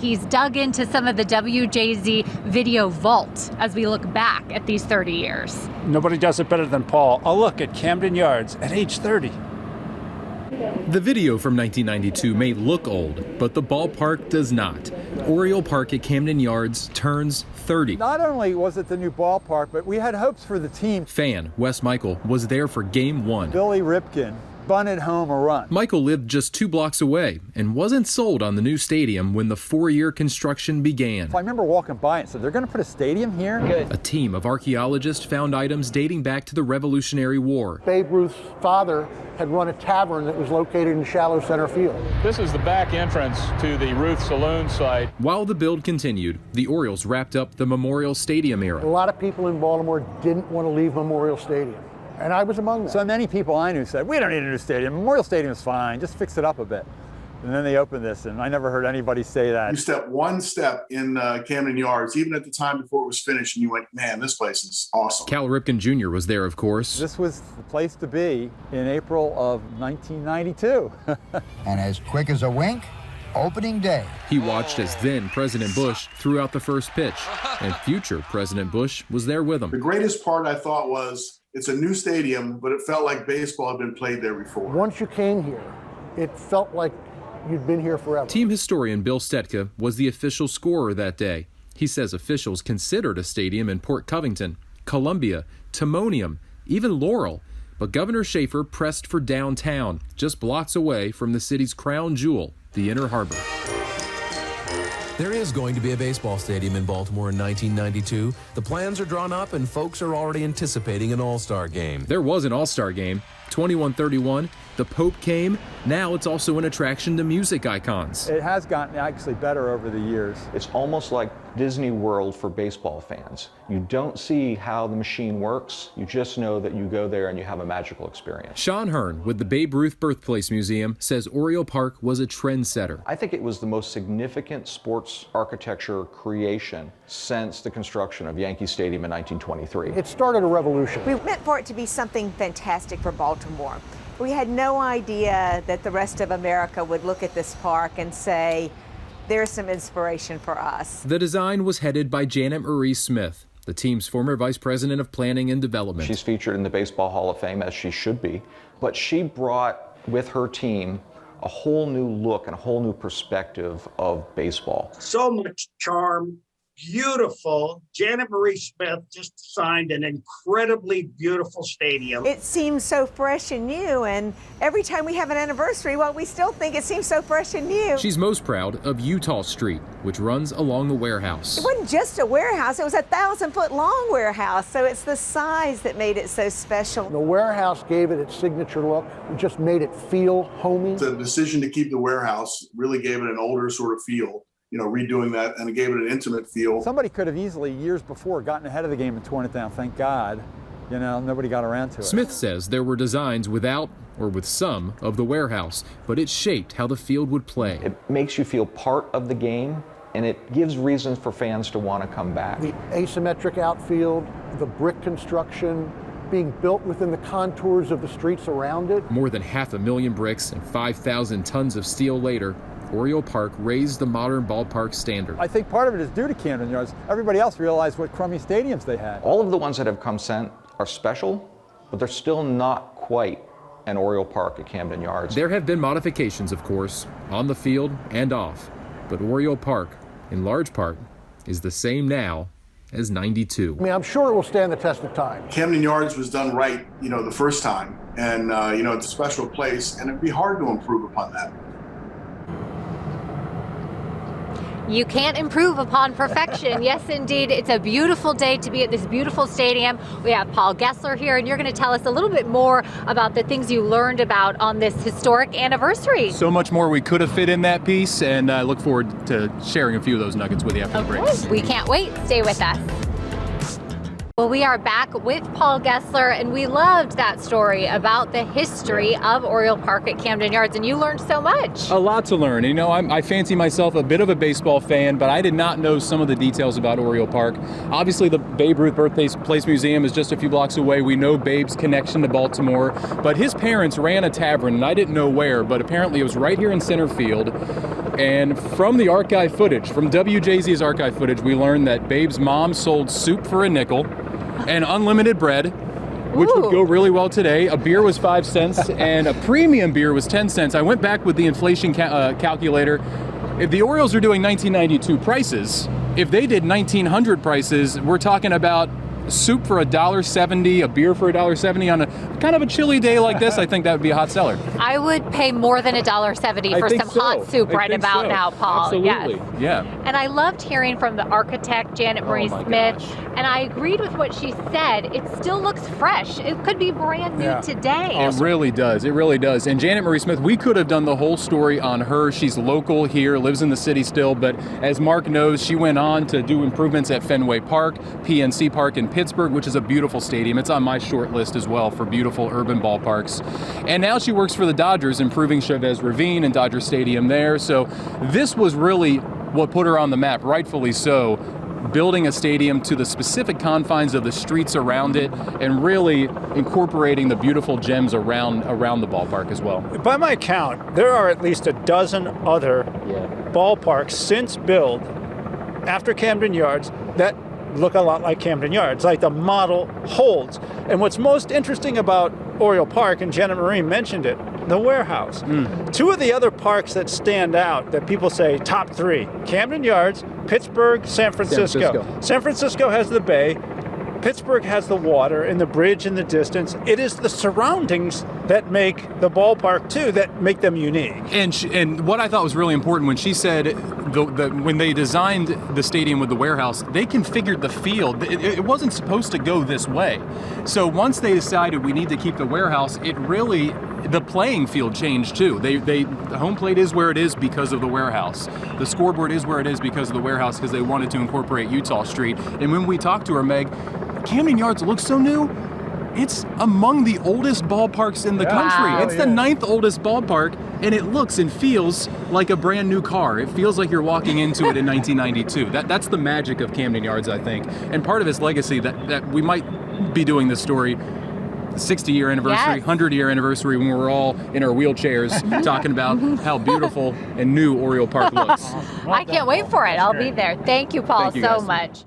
he's dug into some of the WJZ video vault as we look back at these 30 years. Nobody does it better than Paul. A look at Camden Yards at age 30. The video from 1992 may look old, but the ballpark does not. Oriole Park at Camden Yards turns 30. Not only was it the new ballpark, but we had hopes for the team. Fan Wes Michael was there for Game 1. Billy Ripken bunted home a run. Michael lived just 2 blocks away and wasn't sold on the new stadium when the 4-year construction began. I remember walking by and said, they're going to put a stadium here? Good. A team of archaeologists found items dating back to the Revolutionary War. Babe Ruth's father had run a tavern that was located in shallow center field. This is the back entrance to the Ruth Saloon site. While the build continued, the Orioles wrapped up the Memorial Stadium era. A lot of people in Baltimore didn't want to leave Memorial Stadium, and I was among them. So many people I knew said, we don't need a new stadium. Memorial Stadium is fine. Just fix it up a bit. And then they opened this, and I never heard anybody say that. You step one step in Camden Yards, even at the time before it was finished, and you went, man, this place is awesome. Cal Ripken Jr. was there, of course. This was the place to be in April of 1992. And as quick as a wink, opening day. He watched as then President Bush threw out the first pitch, and future President Bush was there with him. The greatest part, I thought, was it's a new stadium, but it felt like baseball had been played there before. Once you came here, it felt like you'd been here forever. Team historian Bill Stetka was the official scorer that day. He says officials considered a stadium in Port Covington, Columbia, Timonium, even Laurel. But Governor Schaefer pressed for downtown, just blocks away from the city's crown jewel, the Inner Harbor. There is going to be a baseball stadium in Baltimore in 1992. The plans are drawn up and folks are already anticipating an all-star game. There was an all-star game, 21-31. The Pope came. Now it's also an attraction to music icons. It has gotten actually better over the years. It's almost like Disney World for baseball fans. You don't see how the machine works. You just know that you go there and you have a magical experience. Sean Hearn with the Babe Ruth Birthplace Museum says Oriole Park was a trendsetter. I think it was the most significant sports architecture creation since the construction of Yankee Stadium in 1923. It started a revolution. We meant for it to be something fantastic for Baltimore. We had no idea that the rest of America would look at this park and say, there's some inspiration for us. The design was headed by Janet Marie Smith, the team's former vice president of planning and development. She's featured in the Baseball Hall of Fame, as she should be, but she brought with her team a whole new look and a whole new perspective of baseball. So much charm, beautiful. Janet Marie Smith just designed an incredibly beautiful stadium. It seems so fresh and new, and every time we have an anniversary, well, we still think it seems so fresh and new. She's most proud of Utah Street, which runs along the warehouse. It wasn't just a warehouse, it was a 1,000-foot long warehouse, so it's the size that made it so special. The warehouse gave it its signature look. It just made it feel homey. The decision to keep the warehouse really gave it an older sort of feel. You know, redoing that, and it gave it an intimate feel. Somebody could have easily, years before, gotten ahead of the game and torn it down. Thank God, you know, nobody got around to it. Smith says there were designs without, or with some, of the warehouse, but it shaped how the field would play. It makes you feel part of the game, and it gives reasons for fans to want to come back. The asymmetric outfield, the brick construction, being built within the contours of the streets around it. More than 500,000 bricks and 5,000 tons of steel later, Oriole Park raised the modern ballpark standard. I think part of it is due to Camden Yards. Everybody else realized what crummy stadiums they had. All of the ones that have come since are special, but they're still not quite an Oriole Park at Camden Yards. There have been modifications, of course, on the field and off, but Oriole Park, in large part, is the same now as 92. I mean, I'm sure it will stand the test of time. Camden Yards was done right, you know, the first time, and you know, it's a special place, and it'd be hard to improve upon that. You can't improve upon perfection. Yes, indeed. It's a beautiful day to be at this beautiful stadium. We have Paul Gessler here, and you're going to tell us a little bit more about the things you learned about on this historic anniversary. So much more we could have fit in that piece, and I look forward to sharing a few of those nuggets with you after the break. We can't wait. Stay with us. Well, we are back with Paul Gessler, and we loved that story about the history of Oriole Park at Camden Yards, and you learned so much. A lot to learn. You know, I fancy myself a bit of a baseball fan, but I did not know some of the details about Oriole Park. Obviously, the Babe Ruth Birthplace Museum is just a few blocks away. We know Babe's connection to Baltimore, but his parents ran a tavern, and I didn't know where, but apparently it was right here in center field. And from the archive footage, from WJZ's archive footage, we learned that Babe's mom sold soup for a nickel and unlimited bread, which would go really well today. A beer was 5 cents and a premium beer was 10 cents. I went back with the inflation calculator. If the Orioles are doing 1992 prices, if they did 1900 prices, we're talking about soup for $1.70, a beer for $1.70 on a kind of a chilly day like this. I think that would be a hot seller. I would pay more than $1.70 for some hot soup right about now, Paul. Absolutely. Yes. Yeah. And I loved hearing from the architect, Janet Marie Smith, and I agreed with what she said. It still looks fresh. It could be brand new today. It really does. It really does. And Janet Marie Smith, we could have done the whole story on her. She's local here, lives in the city still, but as Mark knows, she went on to do improvements at Fenway Park, PNC Park in Pittsburgh, which is a beautiful stadium. It's on my short list as well for beautiful urban ballparks. And now she works for the Dodgers, improving Chavez Ravine and Dodger Stadium there. So this was really what put her on the map, rightfully so, building a stadium to the specific confines of the streets around it and really incorporating the beautiful gems around the ballpark as well. By my count, there are at least a dozen other ballparks since built after Camden Yards that look a lot like Camden Yards, like the model holds. And what's most interesting about Oriole Park, and Janet Marie mentioned it, the warehouse. Two of the other parks that stand out that people say top three, Camden Yards, Pittsburgh, San Francisco. San Francisco has the bay, Pittsburgh has the water and the bridge in the distance. It is the surroundings that make the ballpark, too, that make them unique. And what I thought was really important when she said when they designed the stadium with the warehouse, they configured the field. It wasn't supposed to go this way. So once they decided we need to keep the warehouse, the playing field changed too. The home plate is where it is because of the warehouse. The scoreboard is where it is because of the warehouse, because they wanted to incorporate Utah Street. And when we talked to her, Meg, Camden Yards looks so new. It's among the oldest ballparks in the country. It's the 9th oldest ballpark, and it looks and feels like a brand new car. It feels like you're walking into it in 1992. That's the magic of Camden Yards, I think. And part of its legacy that we might be doing this story 60-year anniversary, 100-year anniversary, when we're all in our wheelchairs talking about how beautiful and new Oriole Park looks. I can't wait for it. I'll be there. Thank you, Paul, so much.